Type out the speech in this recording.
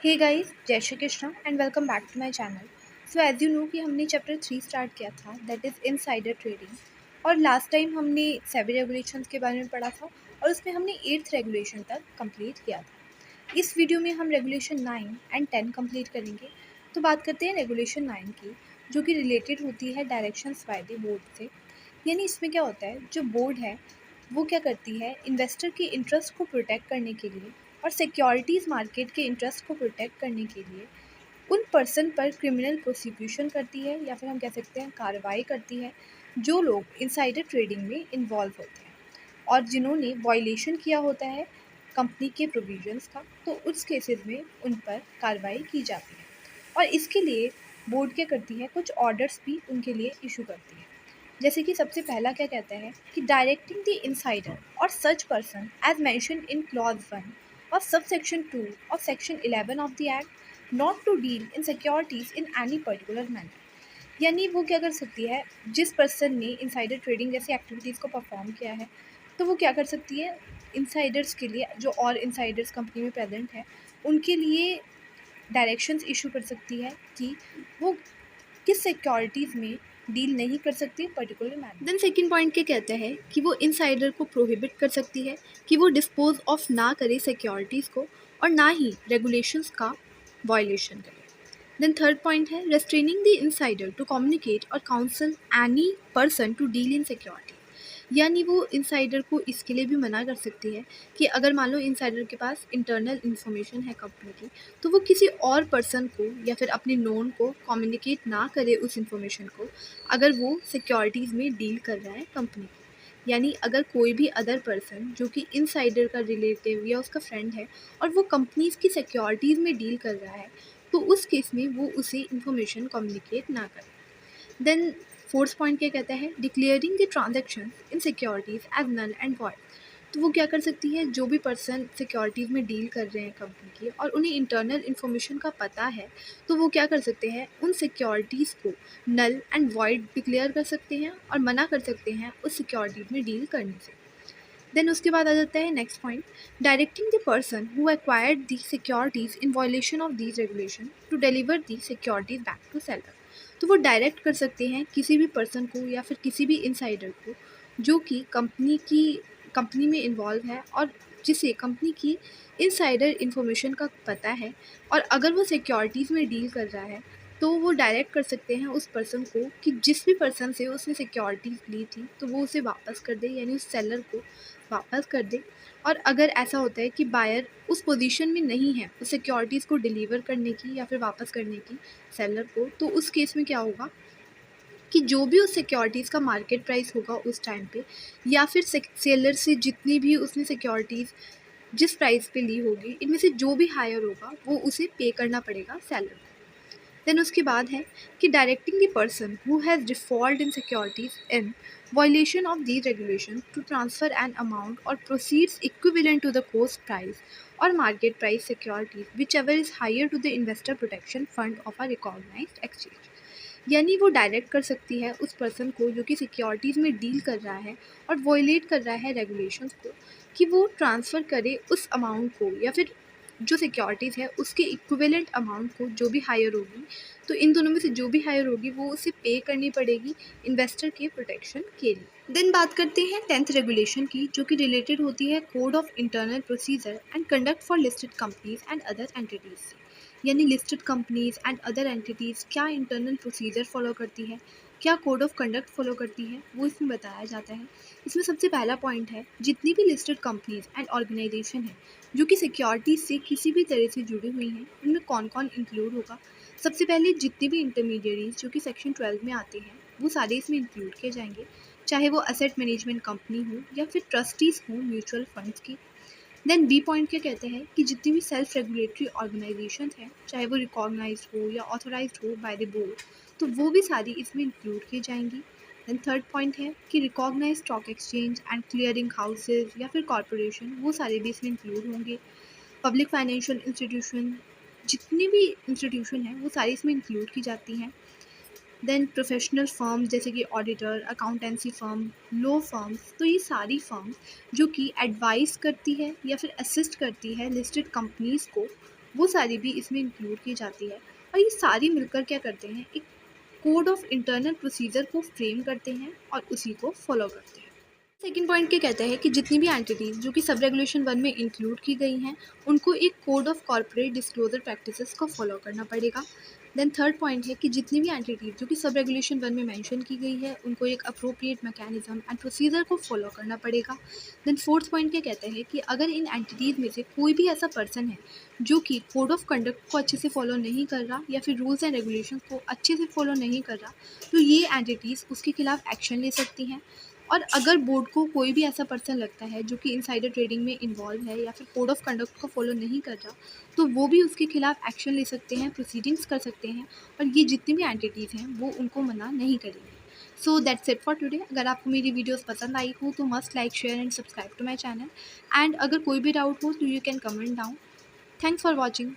हे guys, जय Shri Krishna and welcome back to my channel. So as you know कि हमने chapter 3 start किया था, दैट इज़ इनसाइडर ट्रेडिंग। और लास्ट टाइम हमने सेबी रेगुलेशंस के बारे में पढ़ा था और उसमें हमने 8th रेगुलेशन तक कंप्लीट किया था। इस वीडियो में हम रेगुलेशन 9 एंड 10 कंप्लीट करेंगे। तो बात करते हैं रेगुलेशन 9 की, जो कि रिलेटेड होती है डायरेक्शंस बाय द बोर्ड से। यानी इसमें क्या होता है, जो बोर्ड है वो क्या करती है, इन्वेस्टर के इंटरेस्ट को प्रोटेक्ट करने के लिए और सिक्योरिटीज़ मार्केट के इंटरेस्ट को प्रोटेक्ट करने के लिए उन पर्सन पर क्रिमिनल प्रोसिक्यूशन करती है, या फिर हम कह सकते हैं कार्रवाई करती है, जो लोग इनसाइडर ट्रेडिंग में इन्वॉल्व होते हैं और जिन्होंने वायलेशन किया होता है कंपनी के प्रोविजंस का। तो उस केसेस में उन पर कार्रवाई की जाती है और इसके लिए बोर्ड क्या करती है, कुछ ऑर्डर्स भी उनके लिए इशू करती है। जैसे कि सबसे पहला क्या कहता है कि डायरेक्टिंग द इनसाइडर और such person as mention in clause 1 और सब सेक्शन 2 और section 11 of the act not to deal in securities in any particular manner. यानी वो क्या कर सकती है, जिस पर्सन ने इनसाइडर ट्रेडिंग जैसी एक्टिविटीज़ को परफॉर्म किया है, तो वो क्या कर सकती है, इनसाइडर्स के लिए, जो और इनसाइडर्स कंपनी में प्रेजेंट है, उनके लिए डायरेक्शंस इशू कर सकती है कि वो किस सिक्योरिटीज़ में डील नहीं कर सकती particular matter. Then second point क्या कहता है कि वो इनसाइडर को प्रोहिबिट कर सकती है कि वो डिस्पोज ऑफ ना करे सिक्योरिटीज़ को और ना ही रेगुलेशंस का वायलेशन करे। देन थर्ड पॉइंट है restraining the insider to communicate or counsel any person to deal in security. यानी वो इनसाइडर को इसके लिए भी मना कर सकती है कि अगर मान लो इनसाइडर के पास इंटरनल इन्फॉर्मेशन है कंपनी की, तो वो किसी और पर्सन को या फिर अपने नोन को कम्युनिकेट ना करे उस इन्फॉर्मेशन को, अगर वो सिक्योरिटीज़ में डील कर रहा है कंपनी की। यानी अगर कोई भी अदर पर्सन जो कि इनसाइडर का रिलेटिव या उसका फ्रेंड है और वो कंपनीज की सिक्योरिटीज़ में डील कर रहा है, तो उस केस में वो उसे इन्फॉर्मेशन कम्युनिकेट ना करे। देन फोर्थ पॉइंट क्या कहता है, declaring the transaction in securities as null and void. तो वो क्या कर सकती है, जो भी पर्सन सिक्योरिटीज़ में डील कर रहे हैं कंपनी की और उन्हें इंटरनल इन्फॉर्मेशन का पता है, तो वो क्या कर सकते हैं, उन सिक्योरिटीज़ को नल एंड वॉइड डिक्लेयर कर सकते हैं और मना कर सकते हैं उस सिक्योरिटीज़ में डील करने से। देन उसके बाद आ जाता है next point, directing the person who acquired the securities in violation of these regulation to deliver the securities back to seller. तो वो डायरेक्ट कर सकते हैं किसी भी पर्सन को या फिर किसी भी इनसाइडर को जो कि कंपनी में इन्वॉल्व है और जिसे कंपनी की इनसाइडर इन्फॉर्मेशन का पता है, और अगर वो सिक्योरिटीज़ में डील कर रहा है, तो वो डायरेक्ट कर सकते हैं उस पर्सन को कि जिस भी पर्सन से उसने सिक्योरिटीज़ ली थी तो वो उसे वापस कर दे, यानी उस सेलर को वापस कर दे। और अगर ऐसा होता है कि बायर उस पोजीशन में नहीं है उस सिक्योरिटीज़ को डिलीवर करने की या फिर वापस करने की सेलर को, तो उस केस में क्या होगा कि जो भी उस सिक्योरिटीज़ का मार्केट प्राइस होगा उस टाइम पे, या फिर सेलर से जितनी भी उसने सिक्योरिटीज़ जिस प्राइस पे ली होगी, इनमें से जो भी हायर होगा वो उसे पे करना पड़ेगा सेलर को। देन उसके बाद है कि directing the person who has default in securities in violation of these regulation to transfer an amount or proceeds equivalent to the cost price or market price securities whichever is higher to the investor protection fund of a recognised exchange. यानी वो direct कर सकती है उस person को जो कि securities में डील कर रहा है और वॉयलेट कर रहा है रेगुलेशंस को, कि वो ट्रांसफ़र करे उस अमाउंट को या फिर जो सिक्योरिटीज़ है उसके इक्विवेलेंट अमाउंट को, जो भी हायर होगी। तो इन दोनों में से जो भी हायर होगी वो उसे पे करनी पड़ेगी इन्वेस्टर के प्रोटेक्शन के लिए। देन बात करते हैं 10th रेगुलेशन की, जो कि रिलेटेड होती है code of internal procedure and conduct for listed companies and other entities से। यानी listed companies and other entities क्या इंटरनल प्रोसीजर फॉलो करती है, क्या कोड ऑफ कंडक्ट फॉलो करती है, वो इसमें बताया जाता है। इसमें सबसे पहला पॉइंट है, जितनी भी लिस्टेड कंपनीज एंड ऑर्गेनाइजेशन है जो कि सिक्योरिटीज से किसी भी तरह से जुड़ी हुई हैं, उनमें कौन कौन इंक्लूड होगा। सबसे पहले जितने भी इंटरमीडियरीज जो कि सेक्शन 12 में आते हैं वो सारे इसमें इंक्लूड किए जाएंगे, चाहे वो असेट मैनेजमेंट कंपनी हो या फिर ट्रस्टीज हो म्यूचुअल फंड्स की। देन बी पॉइंट क्या कहते हैं कि जितनी भी सेल्फ रेगुलेटरी ऑर्गेनाइजेशन हैं, चाहे वो रिकॉग्नाइज्ड हो या ऑथोराइज्ड हो बाय द बोर्ड, तो वो भी सारी इसमें इंक्लूड की जाएंगी। देन थर्ड पॉइंट है कि recognise stock exchange and clearing houses या फिर कॉरपोरेशन, वो सारे भी इसमें इंक्लूड होंगे। पब्लिक फाइनेंशियल इंस्टीट्यूशन, जितनी भी इंस्टीट्यूशन है वो सारी इसमें इंक्लूड की जाती हैं। देन प्रोफेशनल फर्म्स जैसे कि ऑडिटर, अकाउंटेंसी फर्म, लो फर्म्स, तो ये सारी फर्म्स जो कि एडवाइस करती है या फिर असिस्ट करती है लिस्टेड कंपनीज़ को वो सारी भी इसमें इंक्लूड की जाती है। और ये सारी मिलकर क्या करते हैं, एक कोड ऑफ इंटरनल प्रोसीजर को फ्रेम करते हैं और उसी को फॉलो करते हैं। सेकंड पॉइंट क्या कहता है कि जितनी भी एंटिटीज़ जो कि सब रेगुलेशन 1 में इंक्लूड की गई हैं, उनको एक code of corporate disclosure practices को फॉलो करना पड़ेगा। देन थर्ड पॉइंट है कि जितनी भी एंटिटीज़ जो कि सब रेगुलेशन 1 में मेंशन की गई है, उनको एक अप्रोप्रिएट मैकेनिज्म एंड प्रोसीजर को फॉलो करना पड़ेगा। देन फोर्थ पॉइंट क्या कहता है कि अगर इन एंटिटीज़ में से कोई भी ऐसा पर्सन है जो कि कोड ऑफ कंडक्ट को अच्छे से फॉलो नहीं कर रहा या फिर रूल्स एंड रेगुलेशन को अच्छे से फॉलो नहीं कर रहा, तो ये एंटिटीज़ उसके खिलाफ एक्शन ले सकती हैं। और अगर बोर्ड को कोई भी ऐसा पर्सन लगता है जो कि इनसाइडर ट्रेडिंग में इन्वॉल्व है या फिर कोड ऑफ कंडक्ट को फॉलो नहीं कर रहा, तो वो भी उसके खिलाफ एक्शन ले सकते हैं, प्रोसीडिंग्स कर सकते हैं। और ये जितनी भी एंटिटीज़ हैं वो उनको मना नहीं करेंगे। So that's it for today. अगर आपको मेरी वीडियोस पसंद आई हो तो must like share and subscribe to my channel. And अगर कोई भी डाउट हो तो you can comment down. Thanks for watching.